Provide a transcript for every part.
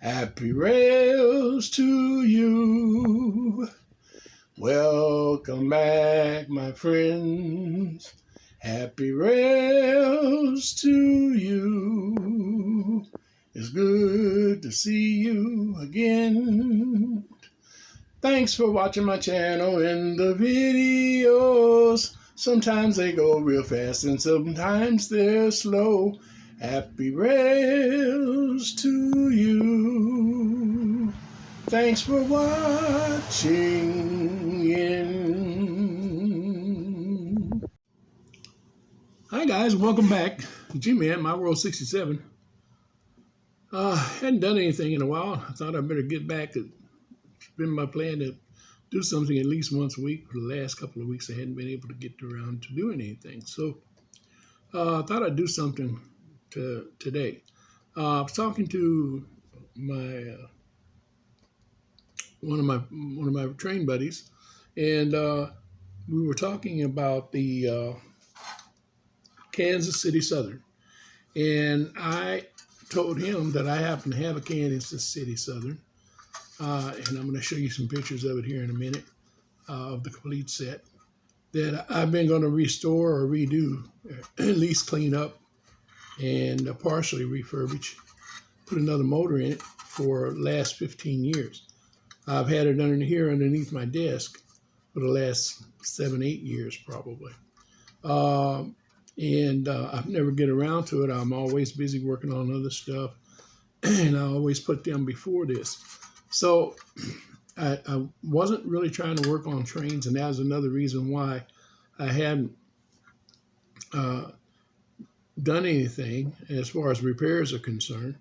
Happy rails to you. Welcome back, my friends. Happy rails to you. It's good to see you again. Thanks for watching my channel and the videos. Sometimes they go real fast and sometimes they're slow. Happy rails to you. Thanks for watching in. Hi guys, welcome back. G-Man, My World 67. Hadn't done anything in a while. I thought I'd better get back. It's been my plan to do something at least once a week. For the last couple of weeks, I hadn't been able to get around to doing anything. So I thought I'd do something today. I was talking to my one of my train buddies, and we were talking about the Kansas City Southern, and I told him that I happen to have a Kansas City Southern, and I'm going to show you some pictures of it here in a minute, of the complete set that I've been going to restore or redo, at least clean up and partially refurbish, put another motor in it for the last 15 years. I've had it under here underneath my desk for the last 7-8 years probably. I've never get around to it. I'm always busy working on other stuff, and I always put them before this. So I wasn't really trying to work on trains, and that was another reason why I hadn't done anything as far as repairs are concerned,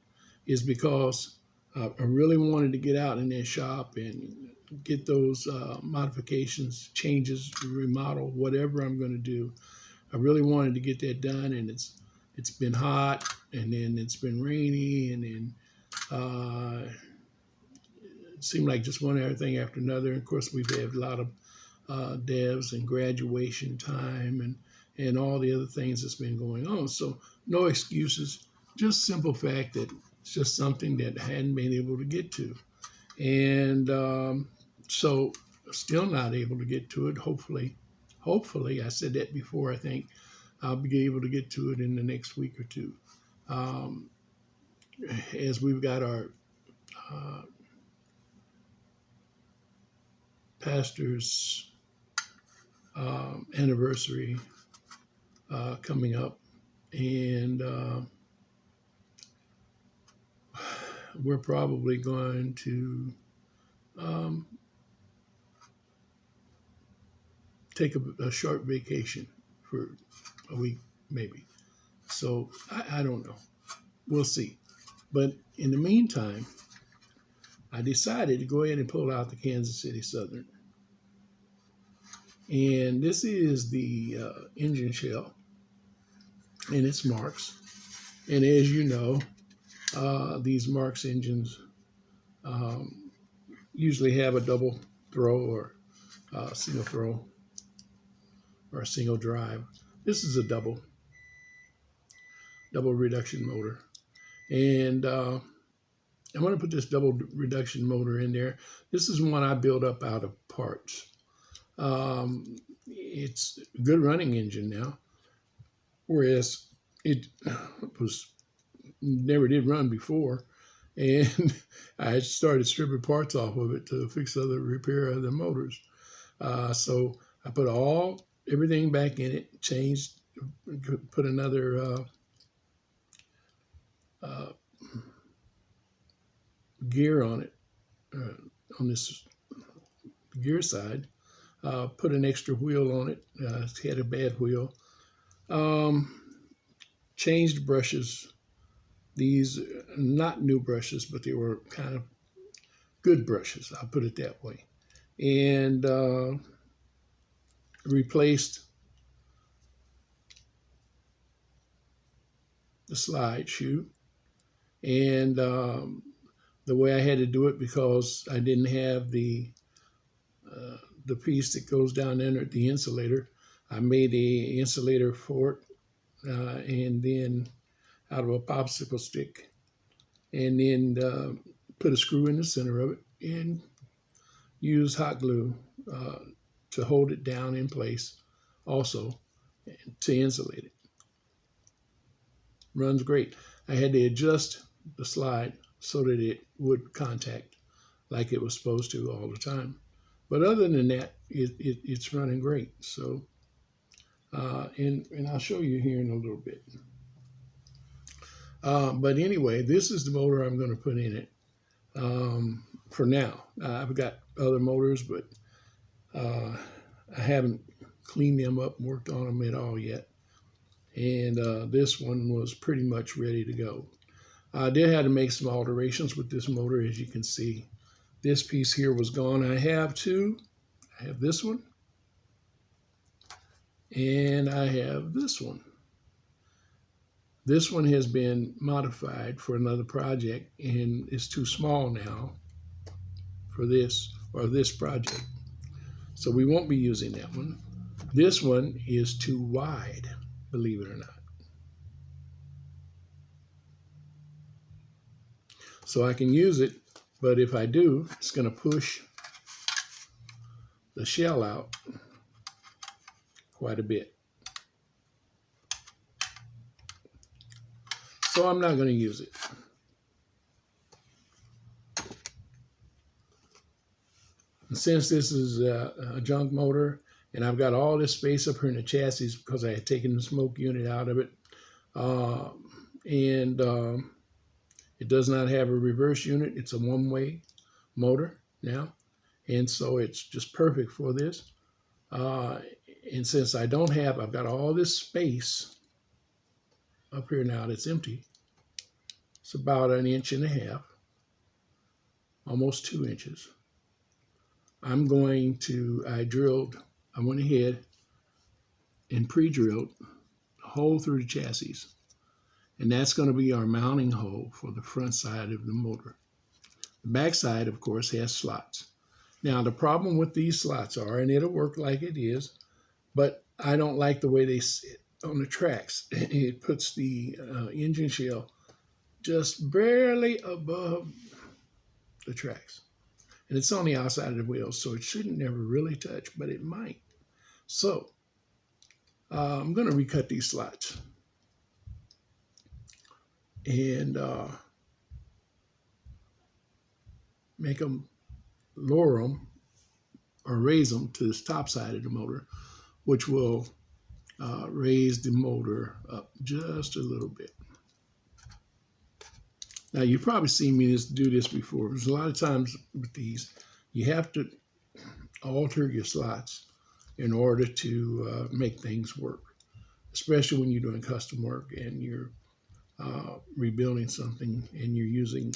is because I really wanted to get out in that shop and get those modifications, changes, remodel, whatever I'm going to do. I really wanted to get that done, and it's been hot, and then it's been rainy, and then it seemed like just one other thing after another. And of course, we've had a lot of devs and graduation time and all the other things that's been going on. So no excuses, just simple fact that it's just something that I hadn't been able to get to. And so still not able to get to it. Hopefully, I said that before, I think I'll be able to get to it in the next week or two. As we've got our pastor's anniversary coming up, and we're probably going to take a short vacation for a week, maybe. So I don't know. We'll see. But in the meantime, I decided to go ahead and pull out the Kansas City Southern. And this is the engine shell, and it's Marx. And as you know, these Marx engines usually have a double throw or single throw or a single drive. This is a double reduction motor, and I want to put this double reduction motor in there. This is one I built up out of parts. It's a good running engine now, whereas it never did run before, and I started stripping parts off of it to fix repair other motors. So I put everything back in it, changed, put another gear on it, on this gear side, put an extra wheel on it. It had a bad wheel. Changed brushes. These not new brushes, but they were kind of good brushes, I'll put it that way. And replaced the slide chute. And the way I had to do it, because I didn't have the piece that goes down under the insulator, I made a insulator for it, and then out of a popsicle stick, and then put a screw in the center of it and use hot glue to hold it down in place also to insulate it. Runs great. I had to adjust the slide so that it would contact like it was supposed to all the time. But other than that, it's running great. So, and I'll show you here in a little bit. But anyway, this is the motor I'm going to put in it for now. I've got other motors, but I haven't cleaned them up and worked on them at all yet. And this one was pretty much ready to go. I did have to make some alterations with this motor. As you can see, this piece here was gone. I have two. I have this one, and I have this one. This one has been modified for another project, and it's too small now for this project. So we won't be using that one. This one is too wide, believe it or not. So I can use it, but if I do, it's going to push the shell out quite a bit. So I'm not going to use it. And since this is a junk motor, and I've got all this space up here in the chassis because I had taken the smoke unit out of it, it does not have a reverse unit. It's a one-way motor now, and so it's just perfect for this. And since I don't have, I've got all this space up here now that's empty. It's about 1.5 inches, almost 2 inches. I went ahead and pre-drilled a hole through the chassis. And that's going to be our mounting hole for the front side of the motor. The back side, of course, has slots. Now, the problem with these slots are, and it'll work like it is, but I don't like the way they sit on the tracks. It puts the engine shell just barely above the tracks. And it's on the outside of the wheels, so it shouldn't never really touch, but it might. So I'm going to recut these slots and make them, lower them or raise them to this top side of the motor, which will raise the motor up just a little bit. Now, you've probably seen me do this before. There's a lot of times with these, you have to alter your slots in order to make things work, especially when you're doing custom work and you're rebuilding something and you're using motors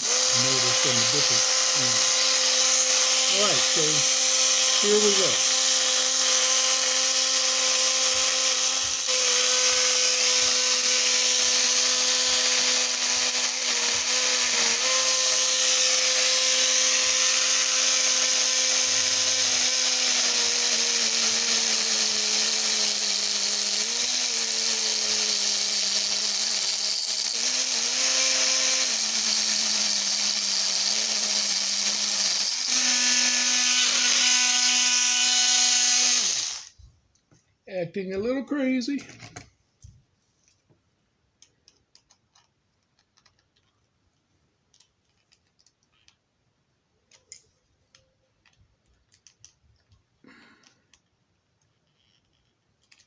from a different unit. All right, so here we go. Acting a little crazy.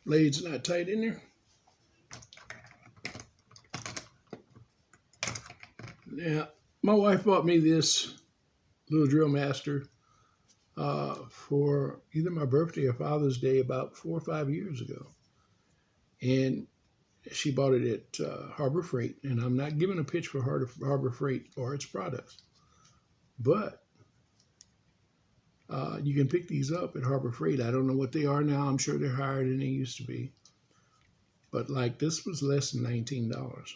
Blade's not tight in there. Now, my wife bought me this little drill master for either my birthday or Father's Day about 4 or 5 years ago. And she bought it at Harbor Freight. And I'm not giving a pitch for Harbor Freight or its products. But you can pick these up at Harbor Freight. I don't know what they are now. I'm sure they're higher than they used to be. But like this was less than $19.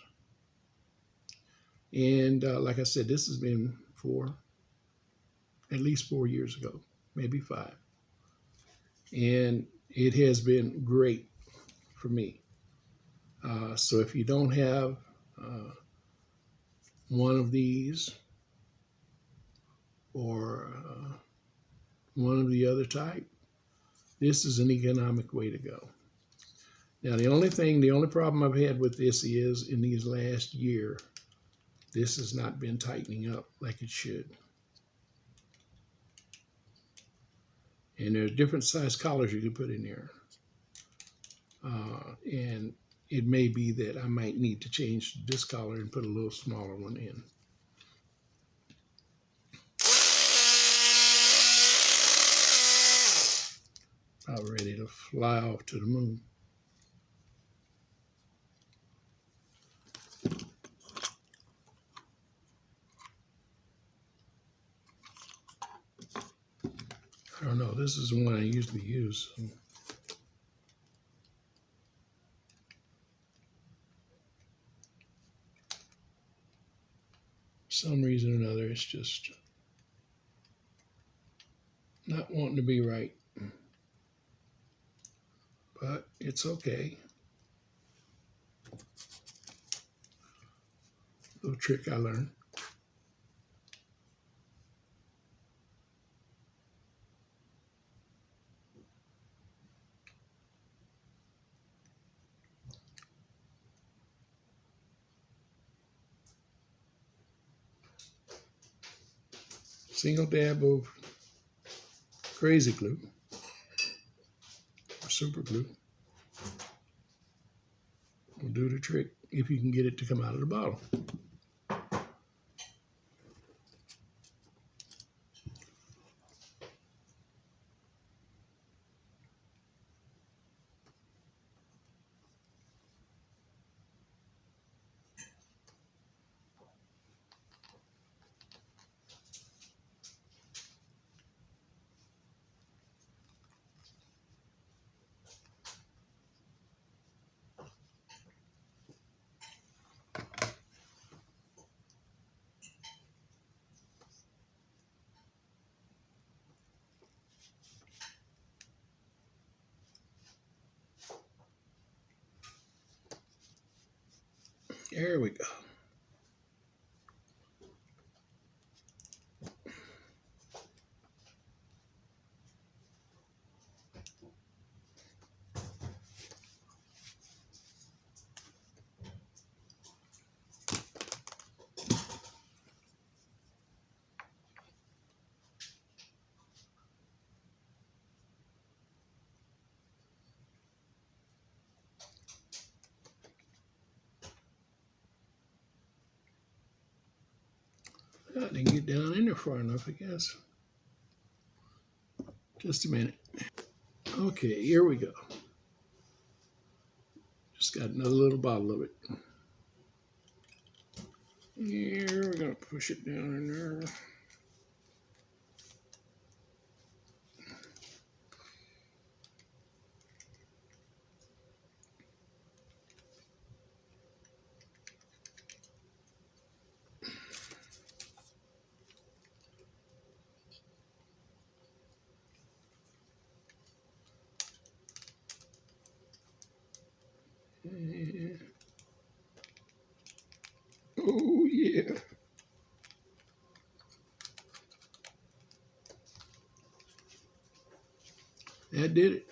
And like I said, this has been at least 4 years ago, maybe 5. And it has been great for me. So if you don't have one of these, or one of the other type. This is an economic way to go. Now, the only problem I've had with this is in these last year, this has not been tightening up like it should. And there's different size collars you can put in there. And it may be that I might need to change this collar and put a little smaller one in. About ready to fly off to the moon. I don't know, this is the one I usually use. So. For some reason or another, it's just not wanting to be right. But it's okay. Little trick I learned. Single dab of crazy glue or super glue will do the trick if you can get it to come out of the bottle. There we go. I didn't get down in there far enough, I guess. Just a minute. Okay, here we go. Just got another little bottle of it. Here, we're going to push it down in there. Oh, yeah. That did it.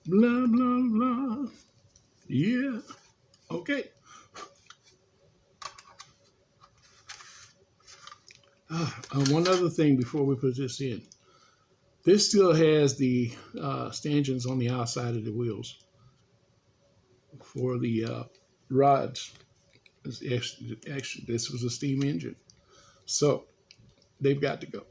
Blah, blah, blah. Yeah. Okay. One other thing before we put this in. This still has the stanchions on the outside of the wheels for the rods. Actually, this was a steam engine. So they've got to go.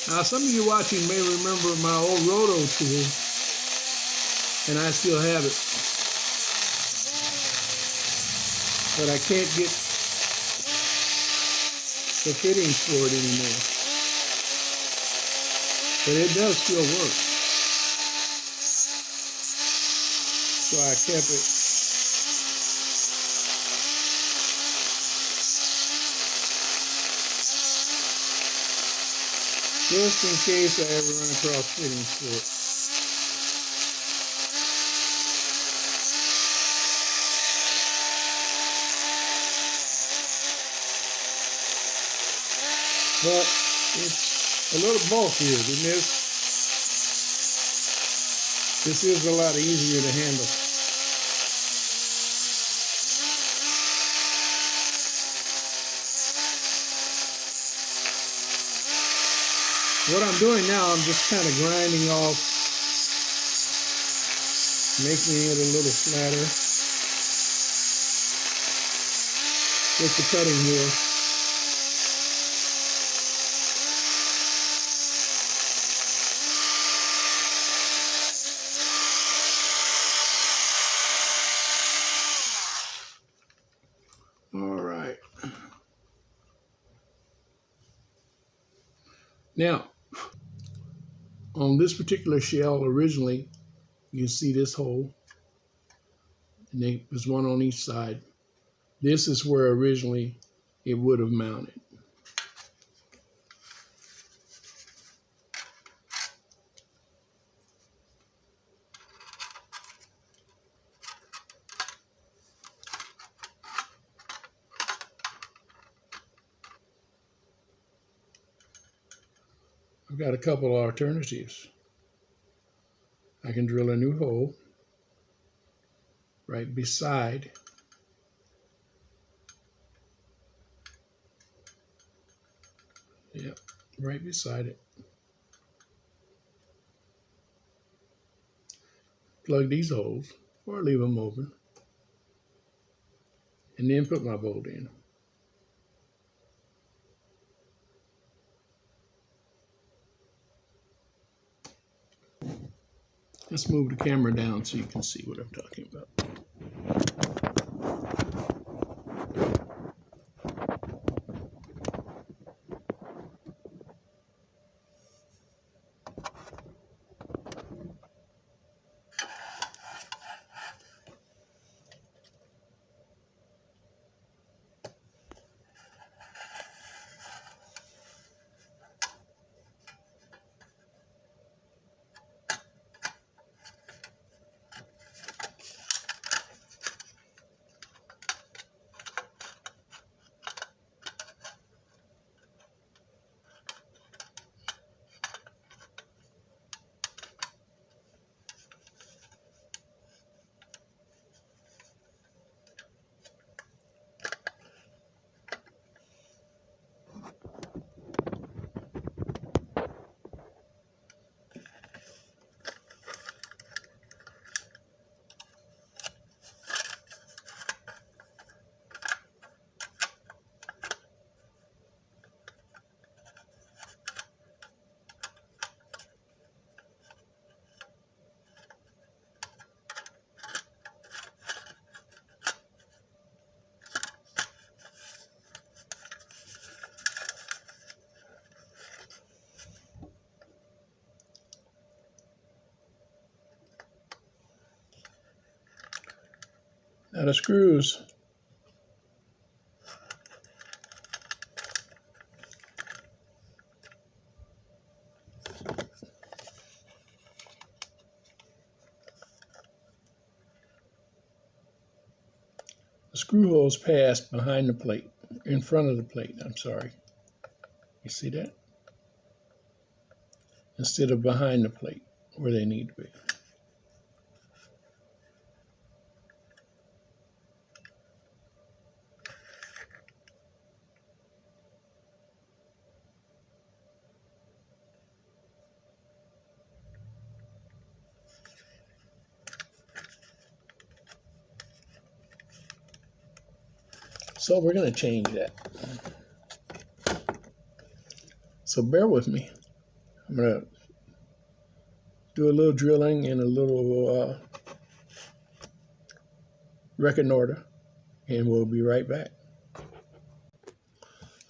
Now, some of you watching may remember my old roto tool, and I still have it, but I can't get the fittings for it anymore. But it does still work. So I kept it. Just in case I ever run across fittings for it. But it's a little bulkier than this. This is a lot easier to handle. What I'm doing now, I'm just kind of grinding off, making it a little flatter with the cutting wheel. All right. Now, on this particular shell, originally, you can see this hole, and there's one on each side. This is where originally it would have mounted. I've got a couple of alternatives. I can drill a new hole right beside right beside it. Plug these holes or leave them open, and then put my bolt in. Let's move the camera down so you can see what I'm talking about. Now the screws. The screw holes pass behind the plate, in front of the plate, I'm sorry. You see that? Instead of behind the plate where they need to be. So we're going to change that. So bear with me. I'm going to do a little drilling and a little record order, and we'll be right back.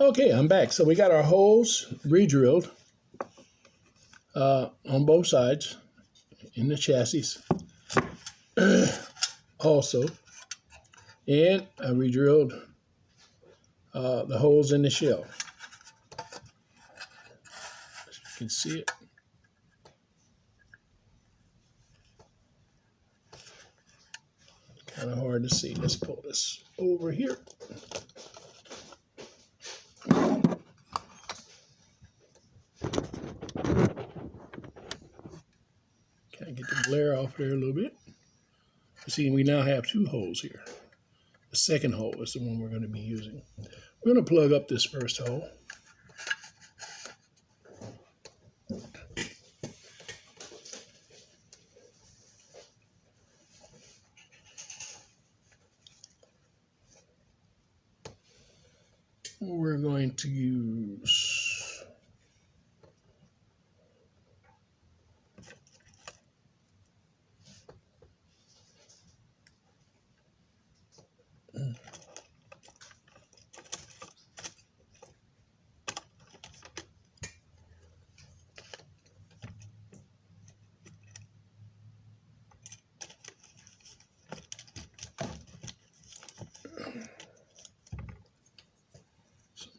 Okay, I'm back. So we got our holes re-drilled on both sides in the chassis also, and I re-drilled the holes in the shell. As you can see it. Kind of hard to see. Let's pull this over here. Kind of get the glare off there a little bit. You see, we now have two holes here. The second hole is the one we're going to be using. We're going to plug up this first hole. We're going to use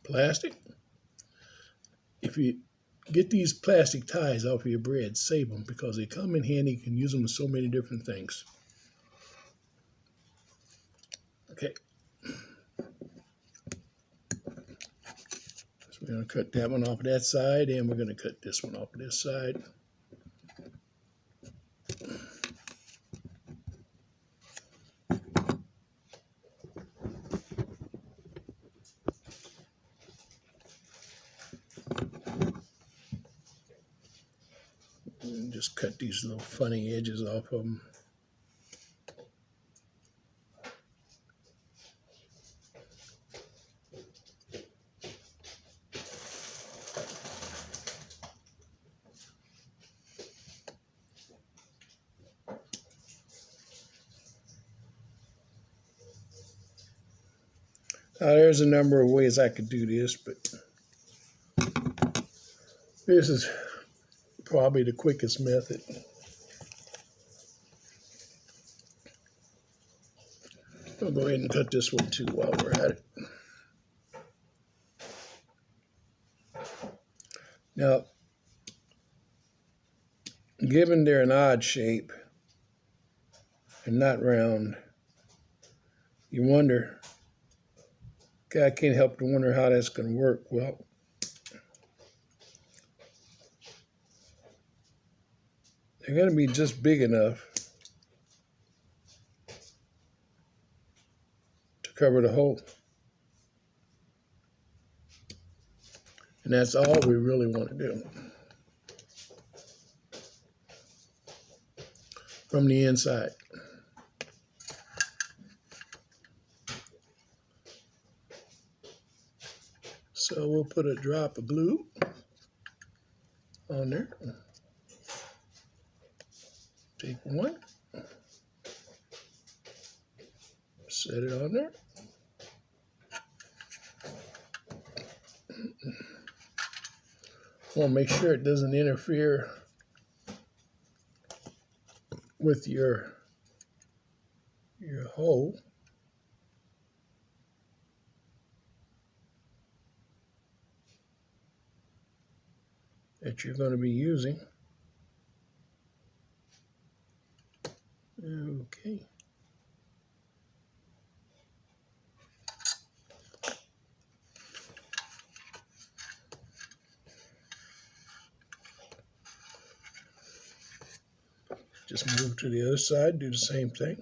plastic. If you get these plastic ties off of your bread, save them because they come in handy. You can use them with so many different things. Okay. So we're going to cut that one off of that side, and we're going to cut this one off of this side. And just cut these little funny edges off of them. There's a number of ways I could do this, but this is probably the quickest method. I'll go ahead and cut this one too while we're at it. Now, given they're an odd shape and not round, you wonder, I can't help but wonder how that's going to work. Well, they're going to be just big enough to cover the hole. And that's all we really want to do. From the inside. So we'll put a drop of glue on there. Take one. Set it on there. Want to make sure it doesn't interfere with your hole. that you're going to be using. Okay. Just move to the other side, do the same thing.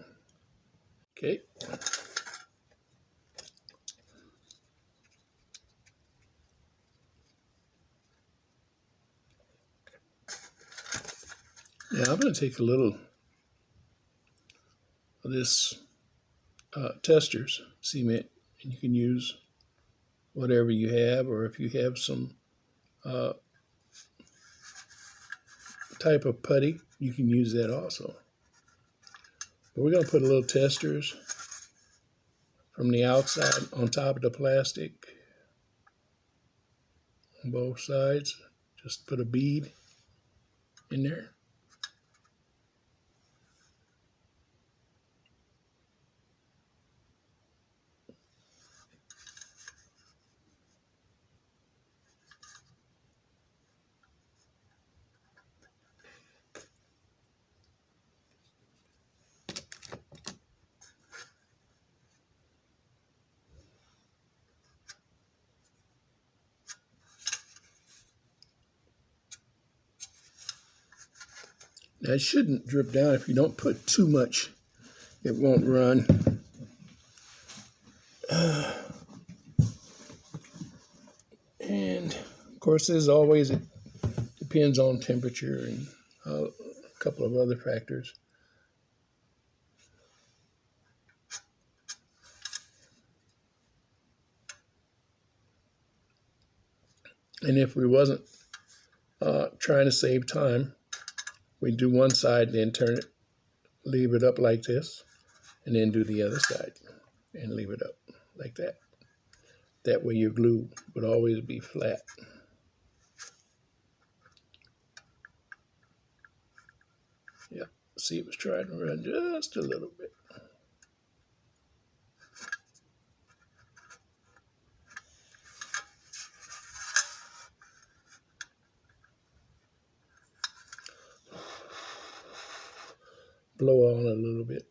Okay. Now I'm going to take a little of this tester's cement, and you can use whatever you have, or if you have some type of putty, you can use that also. But we're going to put a little testers from the outside on top of the plastic on both sides. Just put a bead in there. Now it shouldn't drip down. If you don't put too much, it won't run. And of course, as always, it depends on temperature and a couple of other factors. And if we wasn't trying to save time, we do one side, then turn it, leave it up like this, and then do the other side and leave it up like that. That way your glue would always be flat. Yeah, see, it was trying to run just a little bit. Blow on a little bit.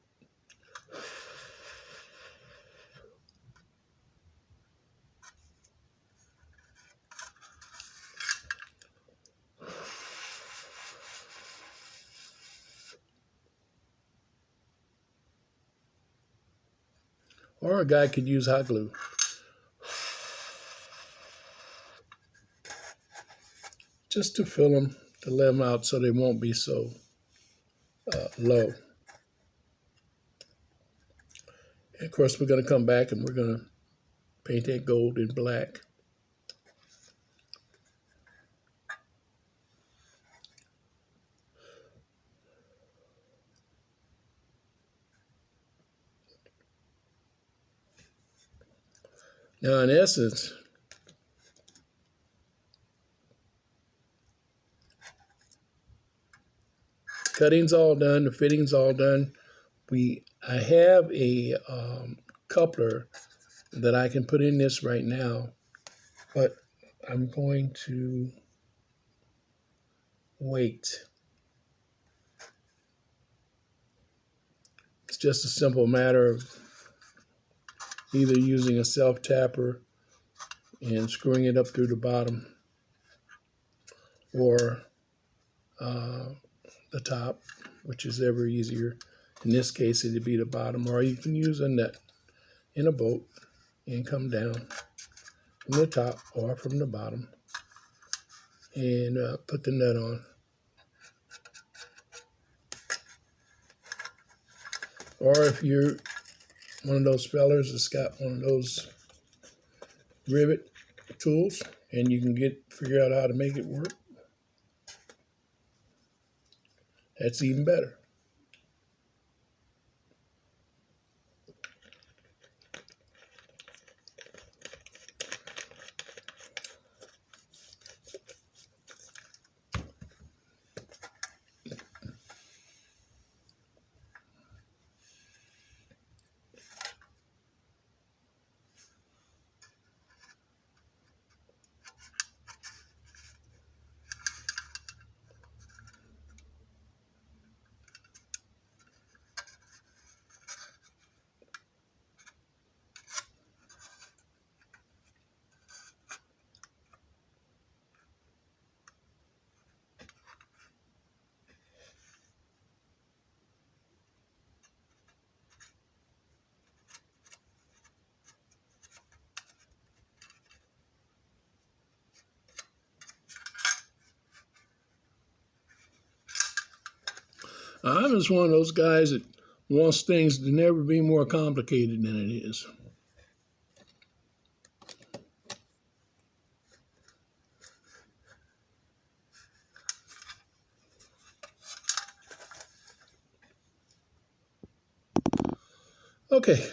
Or a guy could use hot glue. Just to fill them, to let them out so they won't be so low. And of course, we're going to come back and we're going to paint that gold and black. Now, in essence, cutting's all done, the fitting's all done. I have a coupler that I can put in this right now, but I'm going to wait. It's just a simple matter of either using a self-tapper and screwing it up through the bottom, or the top, which is ever easier. In this case, it'd be the bottom, or you can use a nut in a boat and come down from the top or from the bottom and put the nut on. Or if you're one of those fellers that's got one of those rivet tools and you can figure out how to make it work, that's even better. I'm just one of those guys that wants things to never be more complicated than it is. Okay.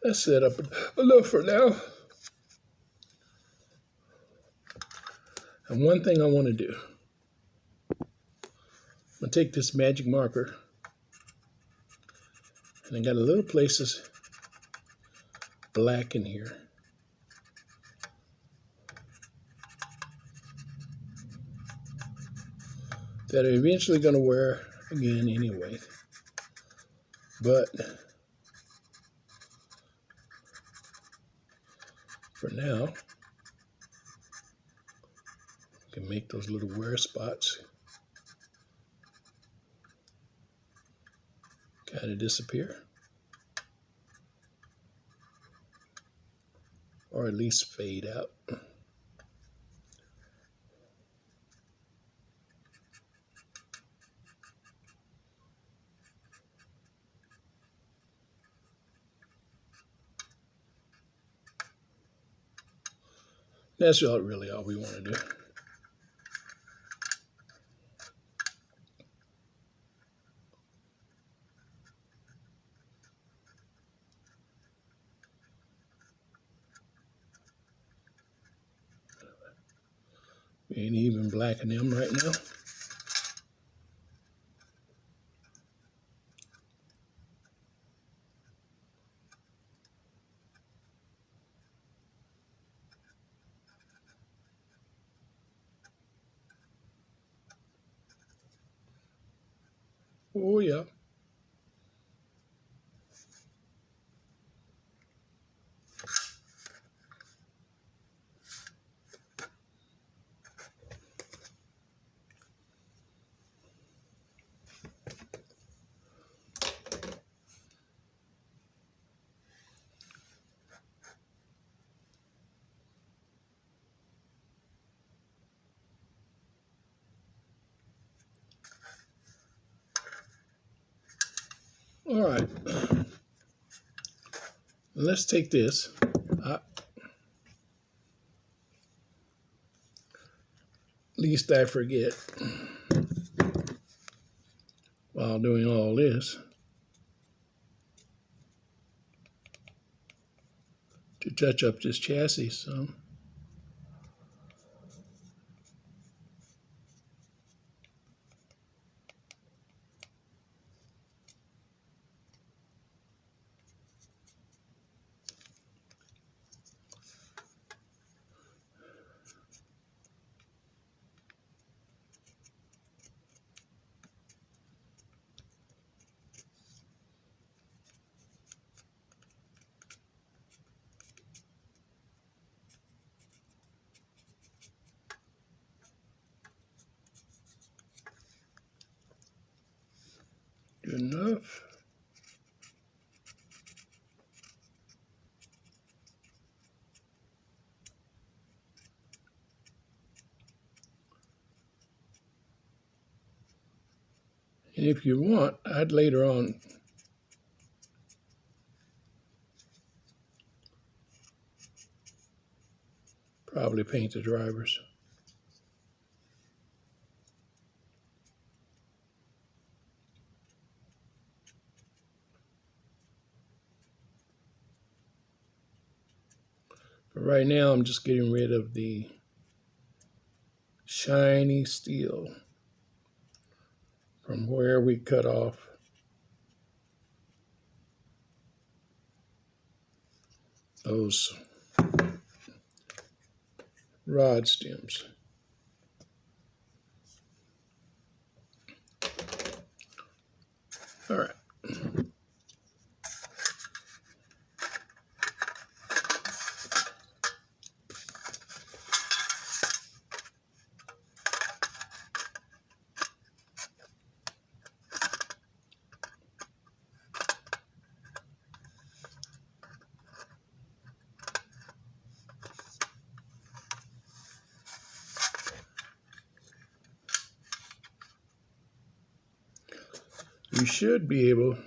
That's set up enough for now. And one thing I want to do, I'm going to take this magic marker, and I got a little places black in here. That I'm eventually going to wear again anyway. But for now, I can make those little wear spots kind of disappear. Or at least fade out. That's really all we want to do. We ain't even blacking them right now. Oh, yeah. All right. Let's take this. Least I forget while doing all this to touch up this chassis some. Good enough. And if you want, I'd later on probably paint the drivers. But right now, I'm just getting rid of the shiny steel from where we cut off those rod stems. All right. you should be able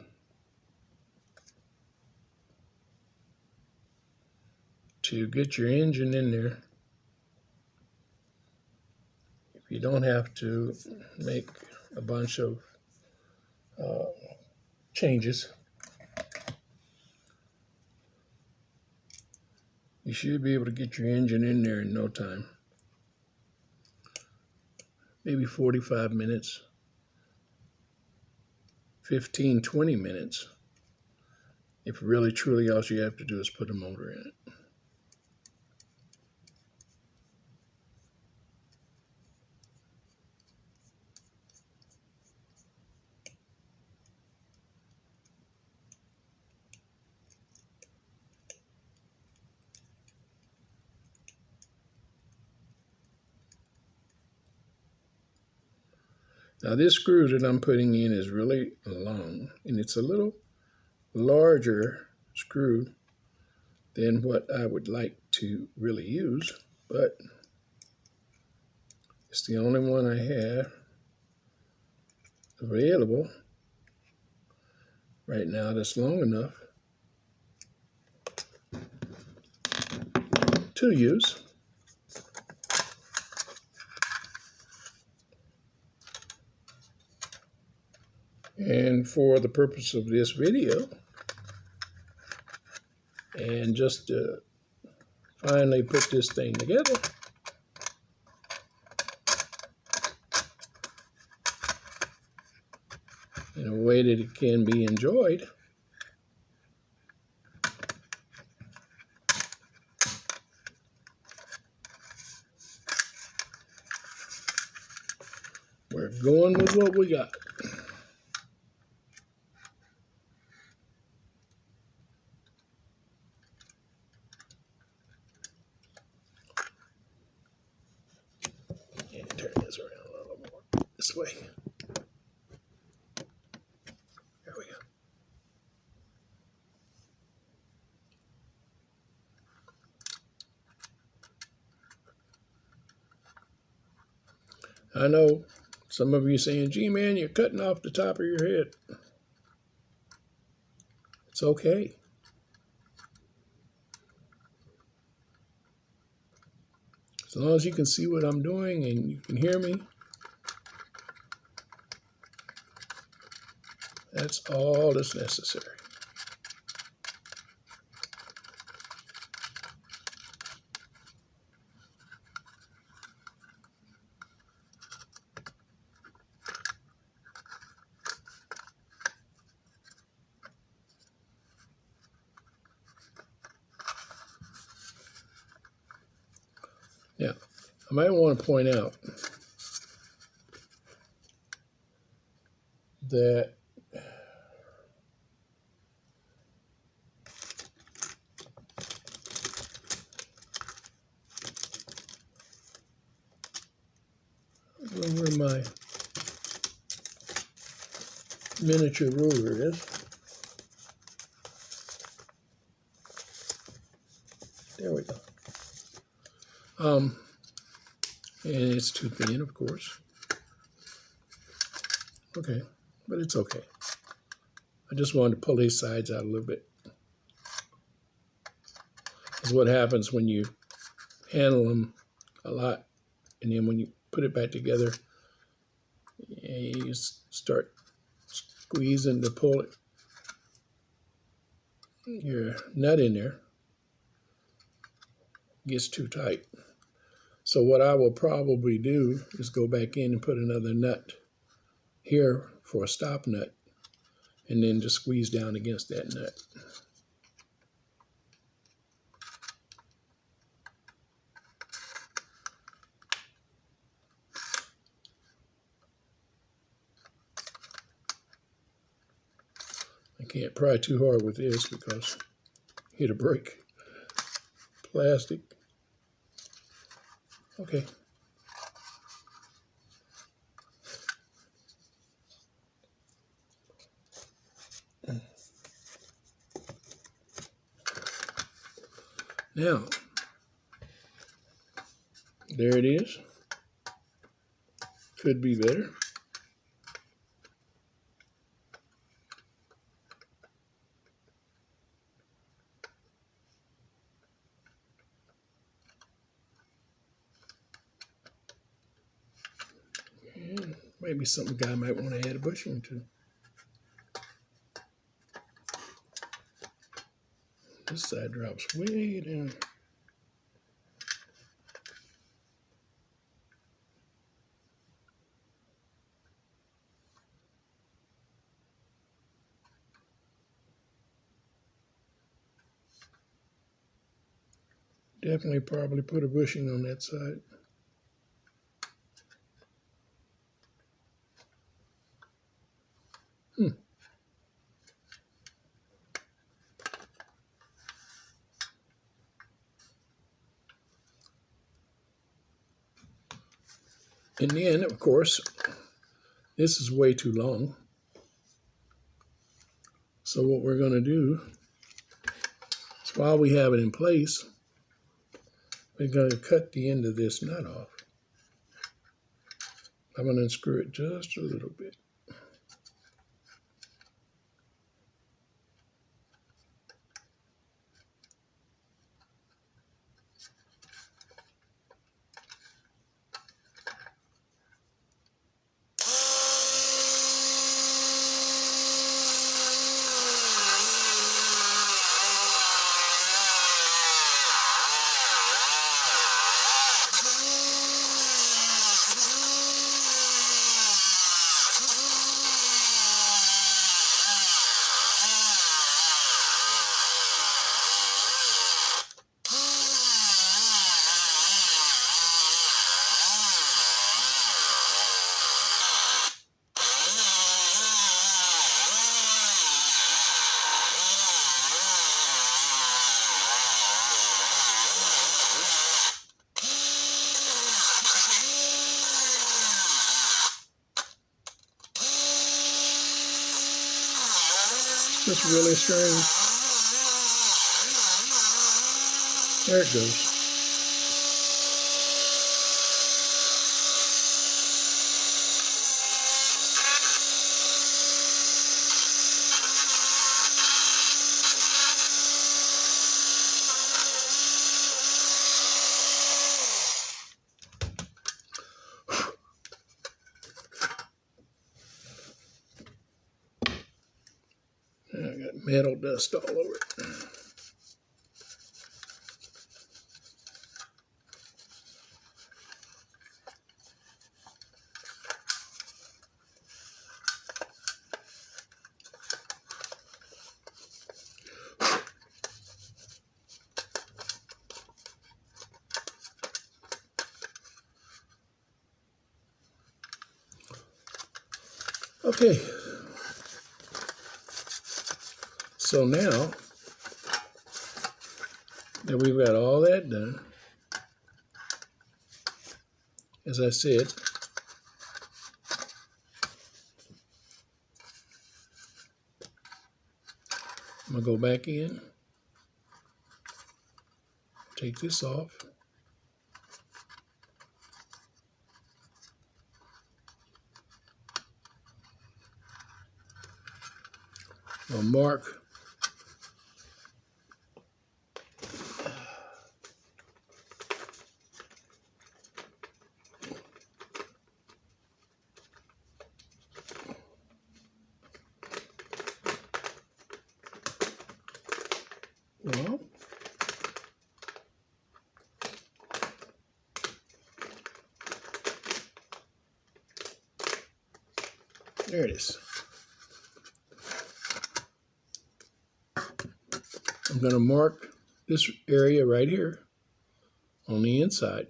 to get your engine in there. You don't have to make a bunch of changes. You should be able to get your engine in there in no time. Maybe 45 minutes, 15, 20 minutes. If really, truly all you have to do is put a motor in it. Now this screw that I'm putting in is really long, and it's a little larger screw than what I would like to really use, but it's the only one I have available right now that's long enough to use. And for the purpose of this video, and just to finally put this thing together, in a way that it can be enjoyed, we're going with what we got. And turn this around a little more this way. There we go. I know some of you saying, gee man, you're cutting off the top of your head. It's okay. As long as you can see what I'm doing and you can hear me, that's all that's necessary. Now, I might want to point out that where my miniature ruler is. There we go. And it's too thin, of course. Okay, but it's okay. I just wanted to pull these sides out a little bit. That's what happens when you handle them a lot, and then when you put it back together, you start squeezing to pull it. Your nut in there gets too tight. So what I will probably do is go back in and put another nut here for a stop nut, and then just squeeze down against that nut. I can't pry too hard with this because it'll break plastic. Okay. Now, there it is. Could be better. maybe something a guy might want to add a bushing to. This side drops way down. Definitely probably put a bushing on that side. And then, of course, this is way too long. So what we're going to do is, while we have it in place, we're going to cut the end of this nut off. I'm going to unscrew it just a little bit. Just really stirring. There it goes. I got metal dust all over it. Okay, so now that we've got all that done, as I said, I'm going to go back in, take this off. I'll mark well, there it is. I'm going to mark this area right here on the inside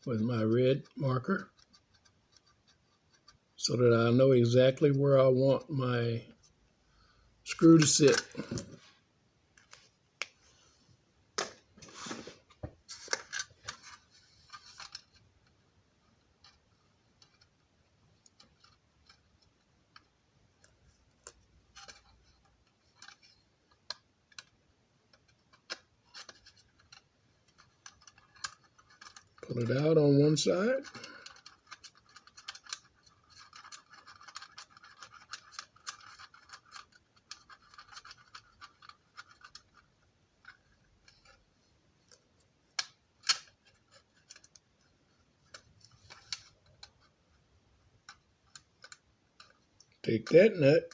with my red marker so that I know exactly where I want my screw to sit. Pull it out on one side. Take that nut.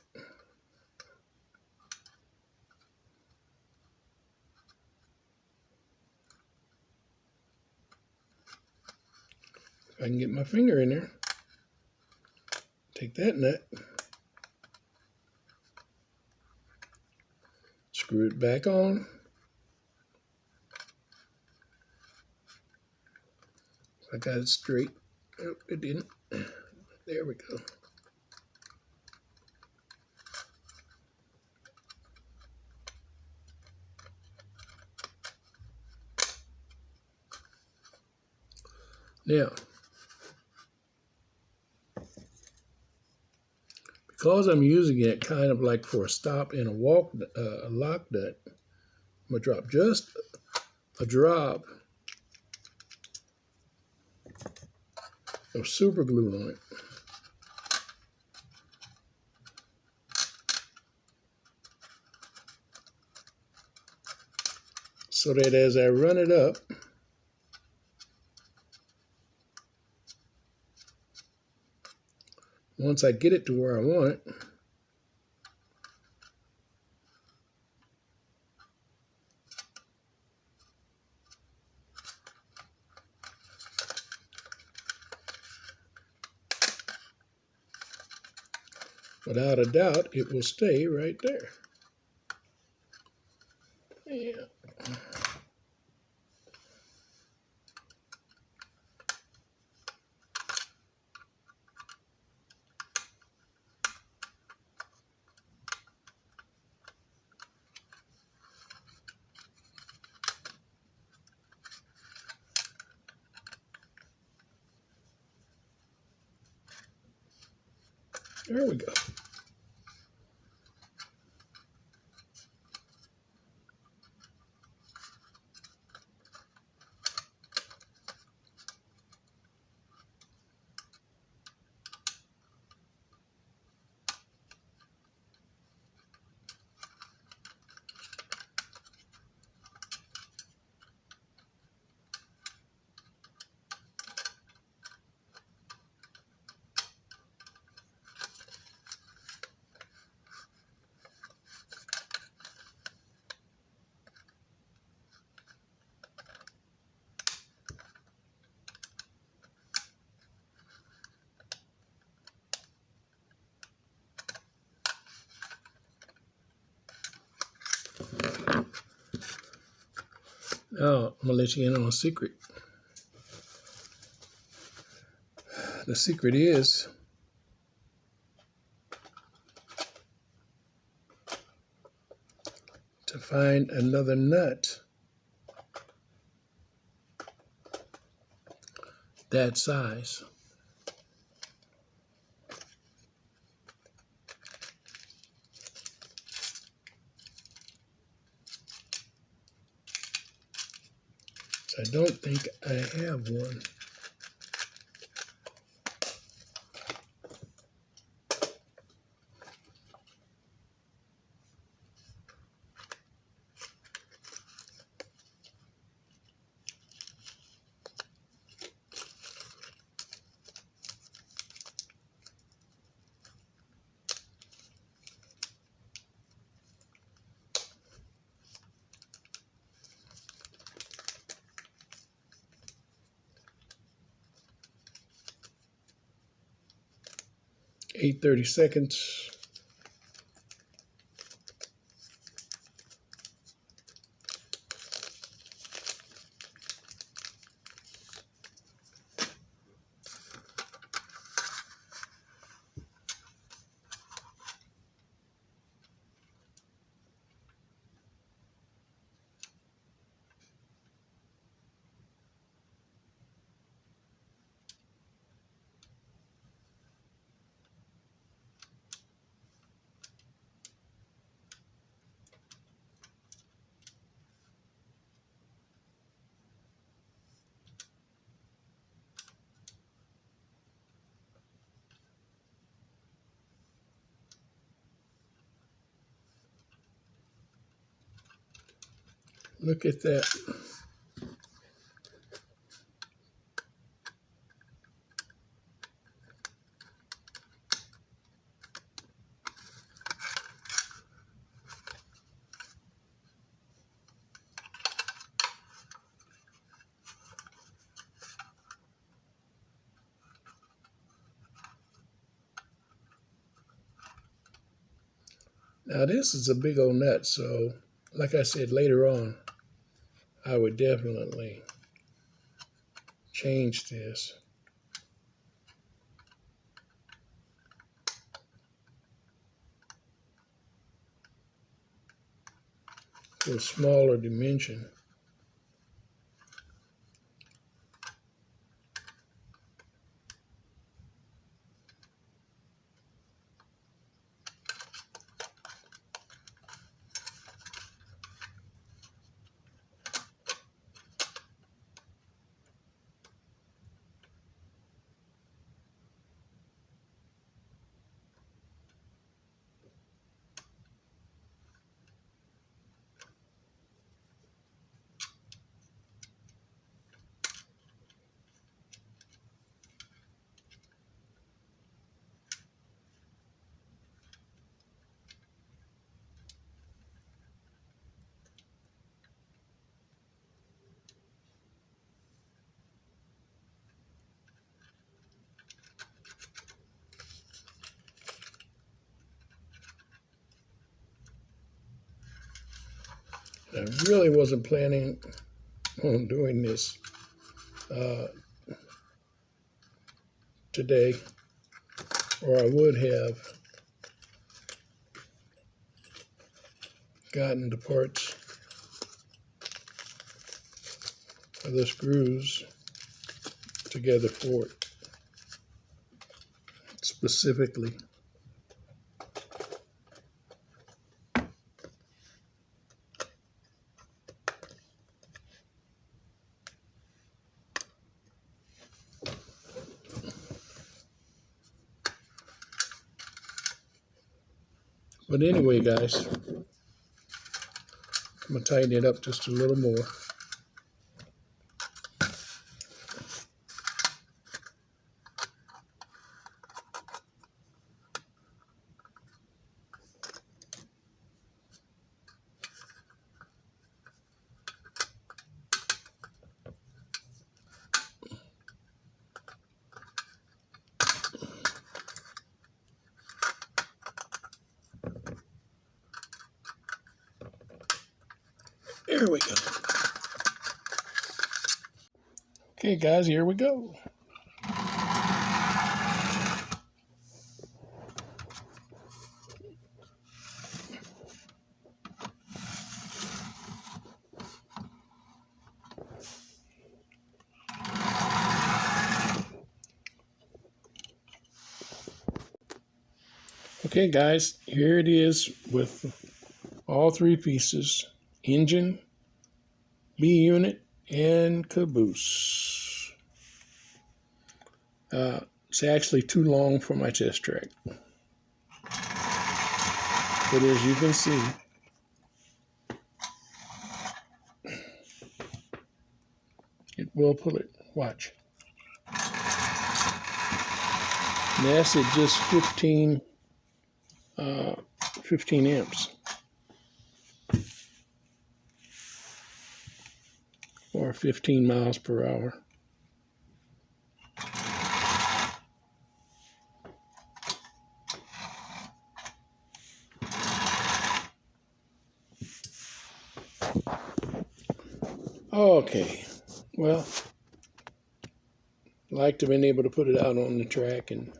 If I can get my finger in there. Take that nut. Screw it back on. I got it straight. Oh, it didn't. There we go. Now, because I'm using it kind of like for a stop and a walk, a lock nut, I'm gonna drop just a drop of super glue on it. So that as I run it up, once I get it to where I want it, without a doubt, it will stay right there. Yeah. There we go. Now, I'm going to let you in on a secret. The secret is to find another nut that size. I don't think I have one. Eight 30-seconds. Look at that. Now this is a big old nut, so like I said, later on, I would definitely change this. To a smaller dimension. I really wasn't planning on doing this today, or I would have gotten the parts of the screws together for it specifically. But anyway, guys, I'm going to tighten it up just a little more. There we go. Okay, guys, here we go. Okay, guys, here it is with all three pieces: engine, B unit, and caboose. It's actually too long for my test track. But as you can see, it will pull it. Watch. And that's at just 15 amps. Or 15 miles per hour. Okay, well, like to have been able to put it out on the track and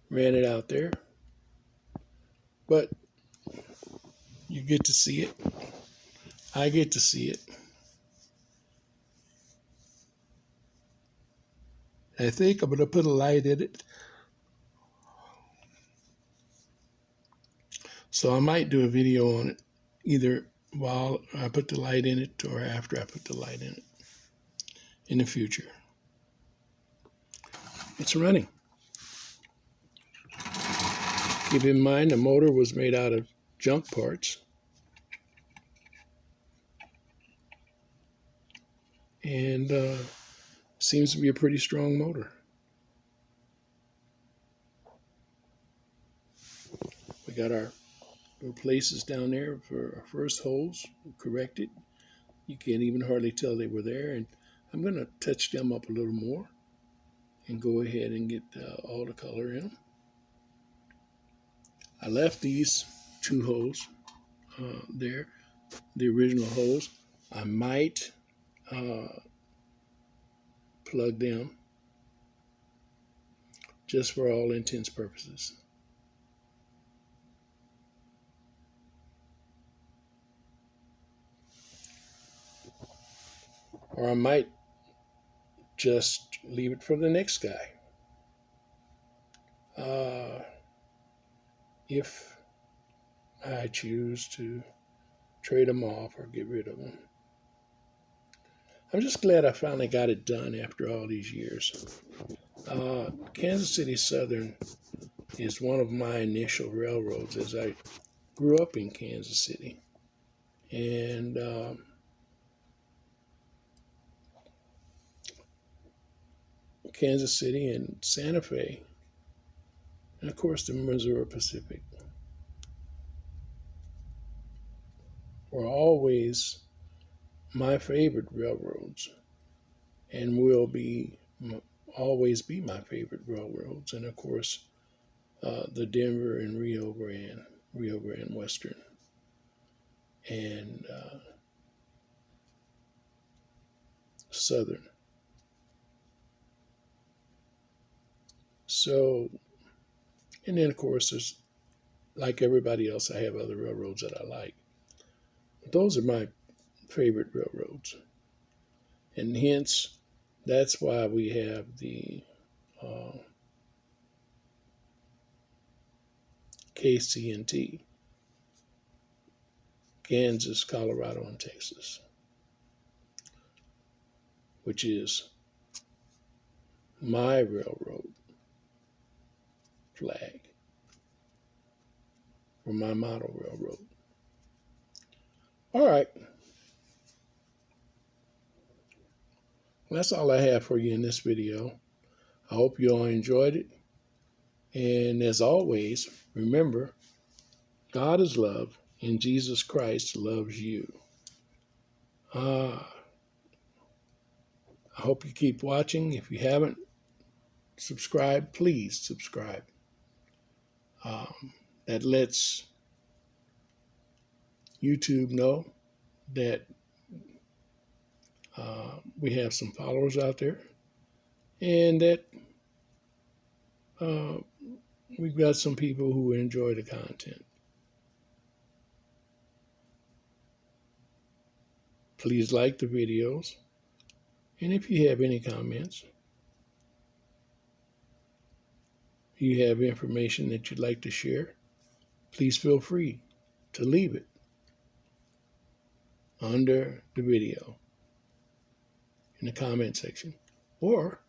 ran it out there, but you get to see it. I get to see it. I think I'm going to put a light in it. So I might do a video on it, either while I put the light in it or after I put the light in it in the future. It's running. Keep in mind the motor was made out of junk parts. And seems to be a pretty strong motor. We got our places down there for our first holes corrected. You can't even hardly tell they were there. And I'm going to touch them up a little more and go ahead and get all the color in them. I left these two holes there, the original holes. I might plug them just for all intents purposes. Or I might just leave it for the next guy. If I choose to trade them off or get rid of them. I'm just glad I finally got it done after all these years. Kansas City Southern is one of my initial railroads as I grew up in Kansas City. And Kansas City and Santa Fe, and of course the Missouri Pacific, were always my favorite railroads and will always be my favorite railroads. And of course the Denver and Rio Grande Western, and Southern. So, and then of course there's, like everybody else, I have other railroads that I like. But those are my favorite railroads. And hence, that's why we have the KCNT, Kansas, Colorado, and Texas, which is my railroad flag for my model railroad. All right. Well, that's all I have for you in this video. I hope you all enjoyed it. And as always, remember, God is love and Jesus Christ loves you. I hope you keep watching. If you haven't subscribed, please subscribe. That lets YouTube know that we have some followers out there, and that we've got some people who enjoy the content. Please like the videos, and if you have any comments, you have information that you'd like to share, please feel free to leave it under the video in the comment section, or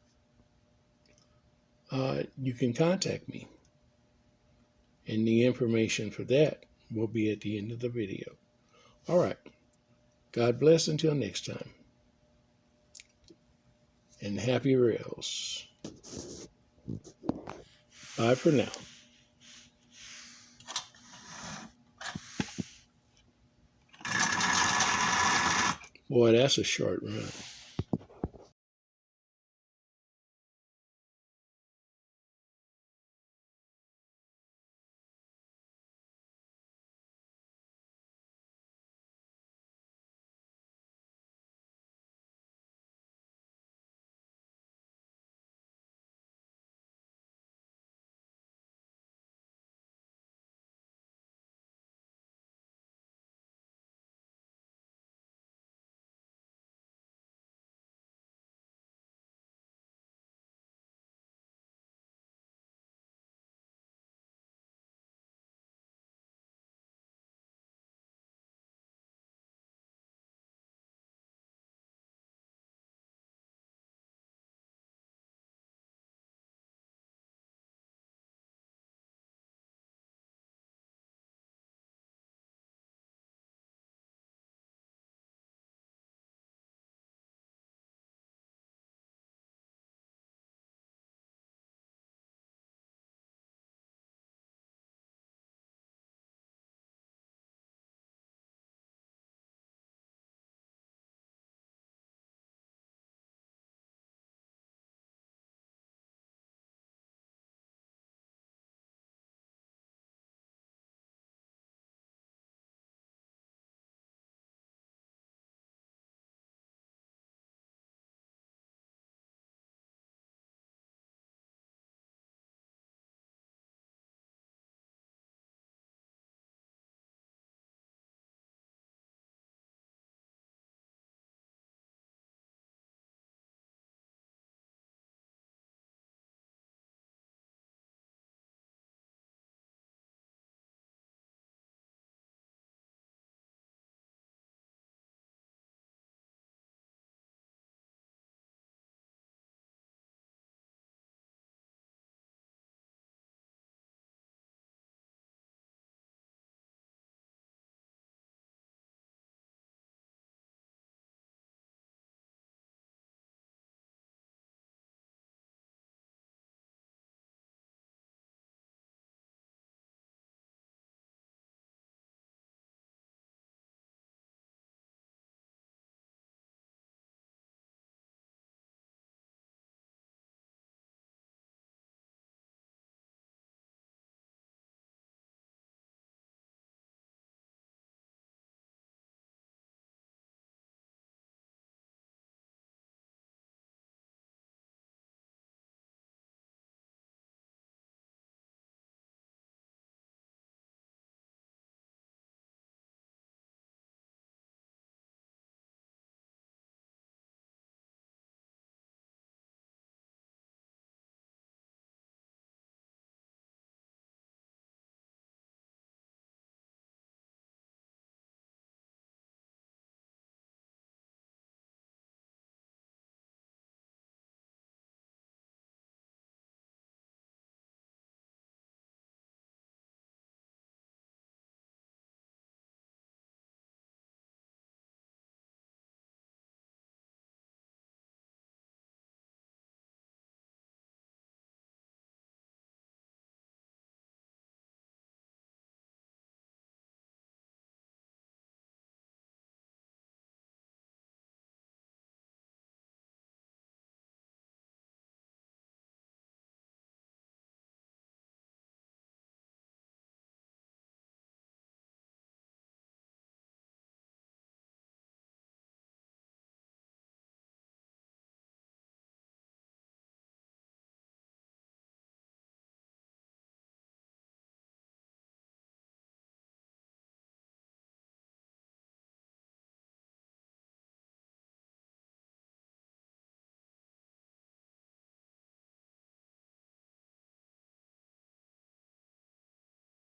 you can contact me, and the information for that will be at the end of the video. All right. God bless until next time. And happy rails. Bye for now. Boy, that's a short run.